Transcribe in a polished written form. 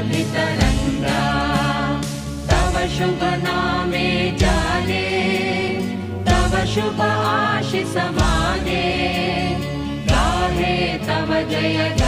सुरभितरङ्गा तव शुभ नामे जाने तव शुभ आशिष माने गाहे तव जय